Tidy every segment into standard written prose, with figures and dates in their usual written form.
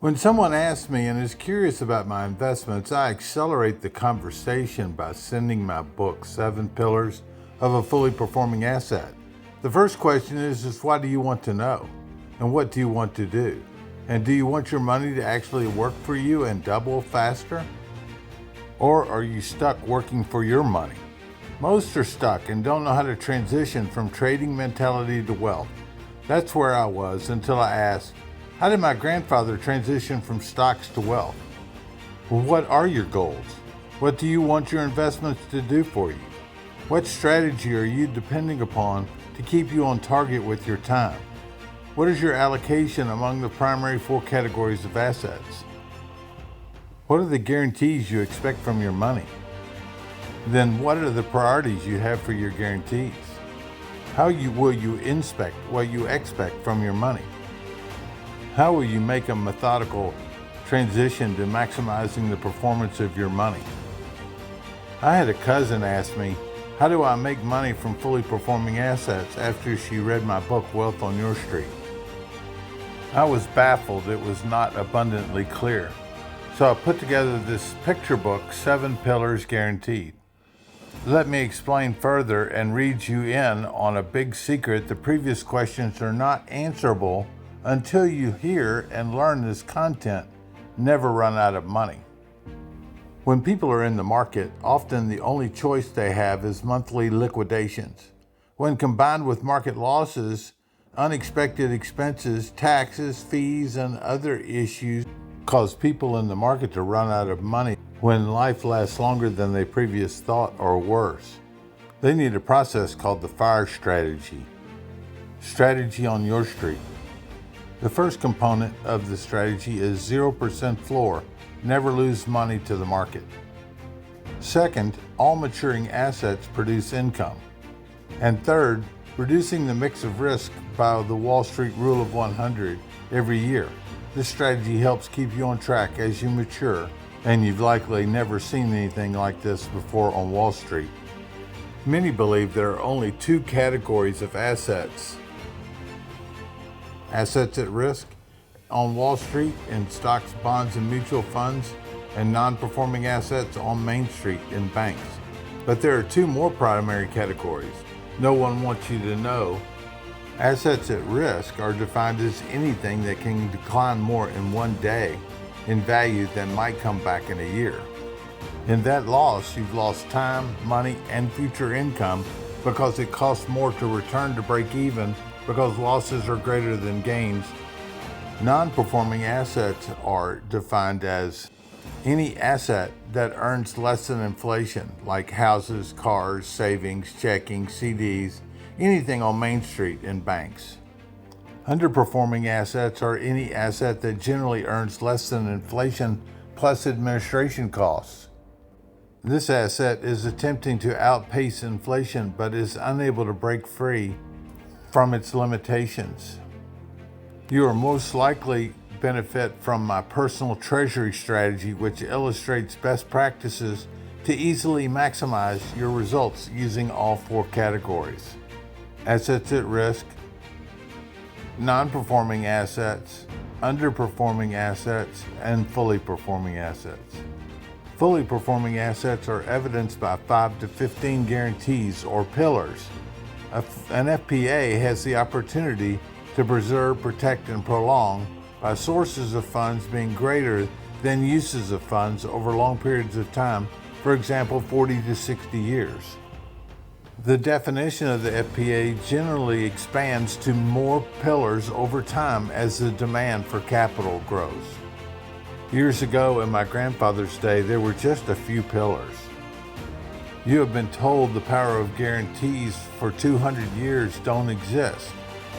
When someone asks me and is curious about my investments, I accelerate the conversation by sending my book, 7 Pillars of a Fully Performing Asset. The first question is why do you want to know? And what do you want to do? And do you want your money to actually work for you and double faster? Or are you stuck working for your money? Most are stuck and don't know how to transition from trading mentality to wealth. That's where I was until I asked, how did my grandfather transition from stocks to wealth? Well, what are your goals? What do you want your investments to do for you? What strategy are you depending upon to keep you on target with your time? What is your allocation among the primary 4 categories of assets? What are the guarantees you expect from your money? Then what are the priorities you have for your guarantees? How will you inspect what you expect from your money? How will you make a methodical transition to maximizing the performance of your money? I had a cousin ask me, how do I make money from fully performing assets after she read my book, Wealth on Your Street? I was baffled it was not abundantly clear. So I put together this picture book, 7 Pillars Guaranteed. Let me explain further and read you in on a big secret. The previous questions are not answerable until you hear and learn this content. Never run out of money. When people are in the market, often the only choice they have is monthly liquidations. When combined with market losses, unexpected expenses, taxes, fees, and other issues cause people in the market to run out of money when life lasts longer than they previously thought or worse. They need a process called the FIRE strategy. Strategy on your street. The first component of the strategy is 0% floor. Never lose money to the market. Second, all maturing assets produce income. And third, reducing the mix of risk by the Wall Street rule of 100 every year. This strategy helps keep you on track as you mature, and you've likely never seen anything like this before on Wall Street. Many believe there are only 2 categories of assets. Assets at risk on Wall Street in stocks, bonds, and mutual funds, and non-performing assets on Main Street in banks. But there are 2 more primary categories no one wants you to know. Assets at risk are defined as anything that can decline more in one day in value than might come back in a year. In that loss, you've lost time, money, and future income because it costs more to return to break even because losses are greater than gains. Non-performing assets are defined as any asset that earns less than inflation, like houses, cars, savings, checking, CDs, anything on Main Street in banks. Underperforming assets are any asset that generally earns less than inflation plus administration costs. This asset is attempting to outpace inflation but is unable to break free from its limitations. You are most likely benefit from my personal treasury strategy, which illustrates best practices to easily maximize your results using all 4 categories. Assets at risk, non-performing assets, underperforming assets, and fully performing assets. Fully performing assets are evidenced by 5 to 15 guarantees or pillars. An FPA has the opportunity to preserve, protect, and prolong by sources of funds being greater than uses of funds over long periods of time, for example, 40 to 60 years. The definition of the FPA generally expands to more pillars over time as the demand for capital grows. Years ago, in my grandfather's day, there were just a few pillars. You have been told the power of guarantees for 200 years don't exist,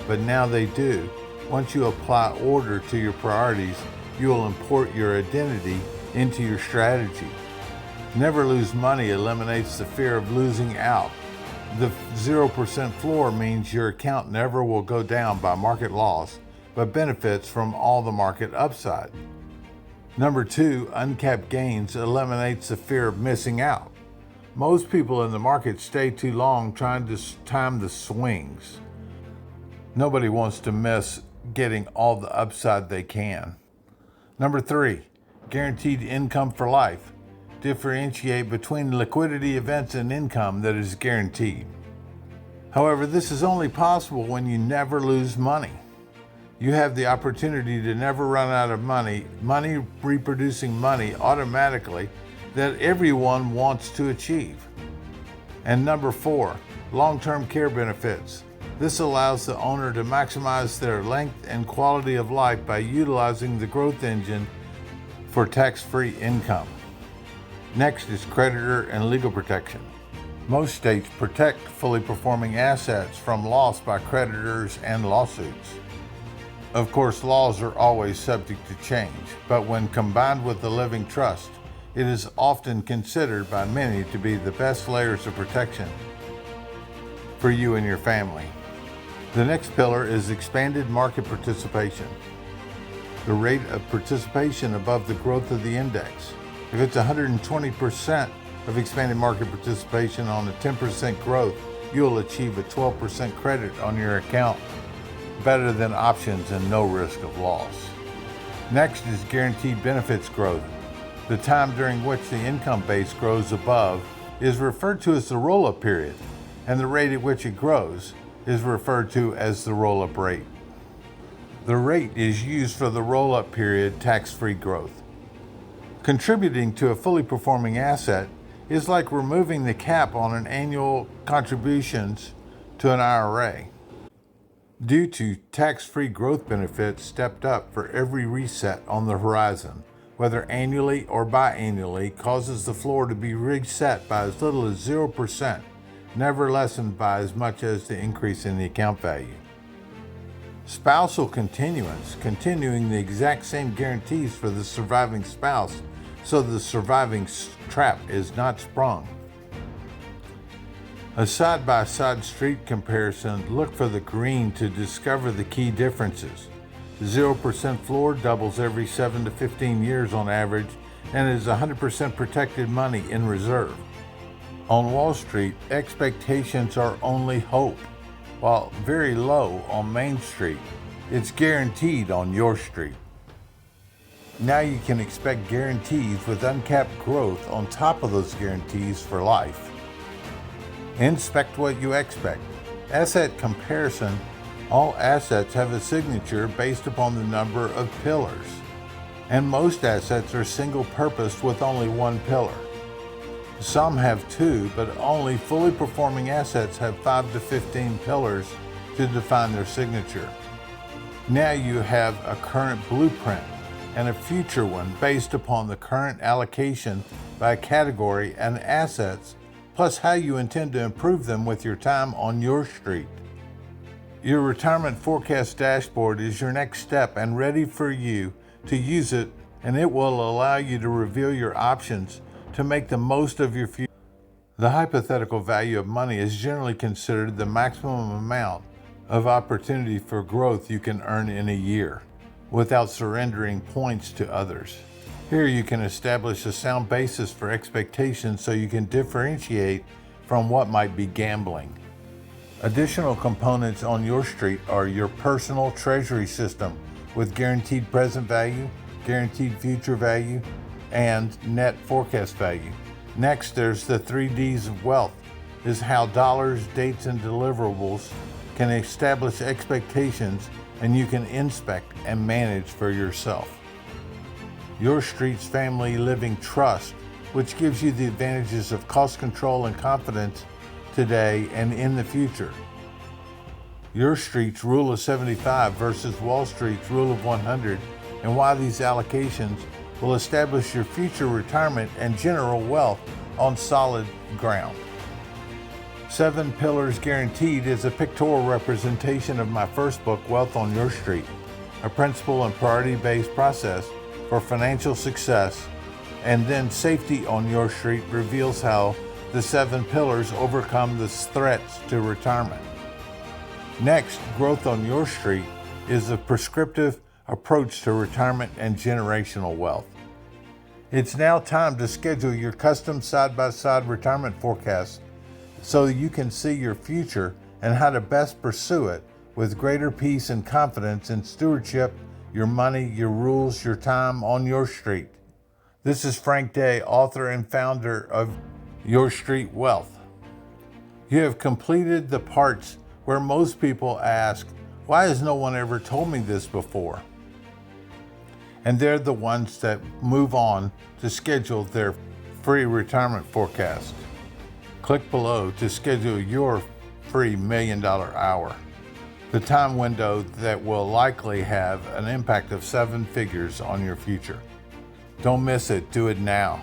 but now they do. Once you apply order to your priorities, you will import your identity into your strategy. Never lose money eliminates the fear of losing out. The 0% floor means your account never will go down by market loss, but benefits from all the market upside. Number 2, uncapped gains eliminates the fear of missing out. Most people in the market stay too long trying to time the swings. Nobody wants to miss getting all the upside they can. Number 3, guaranteed income for life. Differentiate between liquidity events and income that is guaranteed. However, this is only possible when you never lose money. You have the opportunity to never run out of money reproducing money automatically that everyone wants to achieve. And number 4, long-term care benefits. This allows the owner to maximize their length and quality of life by utilizing the growth engine for tax-free income. Next is creditor and legal protection. Most states protect fully performing assets from loss by creditors and lawsuits. Of course, laws are always subject to change, but when combined with the living trust, it is often considered by many to be the best layers of protection for you and your family. The next pillar is expanded market participation. The rate of participation above the growth of the index. If it's 120% of expanded market participation on a 10% growth, you'll achieve a 12% credit on your account, better than options and no risk of loss. Next is guaranteed benefits growth. The time during which the income base grows above is referred to as the roll-up period, and the rate at which it grows is referred to as the roll-up rate. The rate is used for the roll-up period tax-free growth. Contributing to a fully performing asset is like removing the cap on an annual contributions to an IRA. Due to tax-free growth benefits stepped up for every reset on the horizon, whether annually or biannually, causes the floor to be reset by as little as 0%, never lessened by as much as the increase in the account value. Spousal continuance, continuing the exact same guarantees for the surviving spouse, so the surviving trap is not sprung. A side-by-side street comparison, look for the green to discover the key differences. 0% floor doubles every 7 to 15 years on average and is 100% protected money in reserve. On Wall Street, expectations are only hope, while very low on Main Street. It's guaranteed on your street. Now you can expect guarantees with uncapped growth on top of those guarantees for life. Inspect what you expect. Asset comparison. All assets have a signature based upon the number of pillars, and most assets are single-purpose with only one pillar. Some have 2, but only fully performing assets have 5 to 15 pillars to define their signature. Now you have a current blueprint and a future one based upon the current allocation by category and assets, plus how you intend to improve them with your time on your street. Your retirement forecast dashboard is your next step and ready for you to use it, and it will allow you to reveal your options to make the most of your future. The hypothetical value of money is generally considered the maximum amount of opportunity for growth you can earn in a year without surrendering points to others. Here you can establish a sound basis for expectations so you can differentiate from what might be gambling. Additional components on your street are your personal treasury system with guaranteed present value, guaranteed future value, and net forecast value. Next, there's the 3 Ds of wealth, is how dollars, dates, and deliverables can establish expectations and you can inspect and manage for yourself. Your street's family living trust, which gives you the advantages of cost control and confidence today and in the future. Your street's rule of 75 versus Wall Street's rule of 100, and why these allocations will establish your future retirement and general wealth on solid ground. 7 Pillars Guaranteed is a pictorial representation of my first book, Wealth on Your Street, a principle and priority-based process for financial success, and then Safety on Your Street reveals how the 7 pillars overcome the threats to retirement. Next, Growth on Your Street is a prescriptive approach to retirement and generational wealth. It's now time to schedule your custom side-by-side retirement forecast so you can see your future and how to best pursue it with greater peace and confidence in stewardship your money, your rules, your time on your street. This is Frank Day, author and founder of Your Street Wealth. You have completed the parts where most people ask, why has no one ever told me this before? And they're the ones that move on to schedule their free retirement forecast. Click below to schedule your free $1 million hour, the time window that will likely have an impact of 7 figures on your future. Don't miss it. Do it now.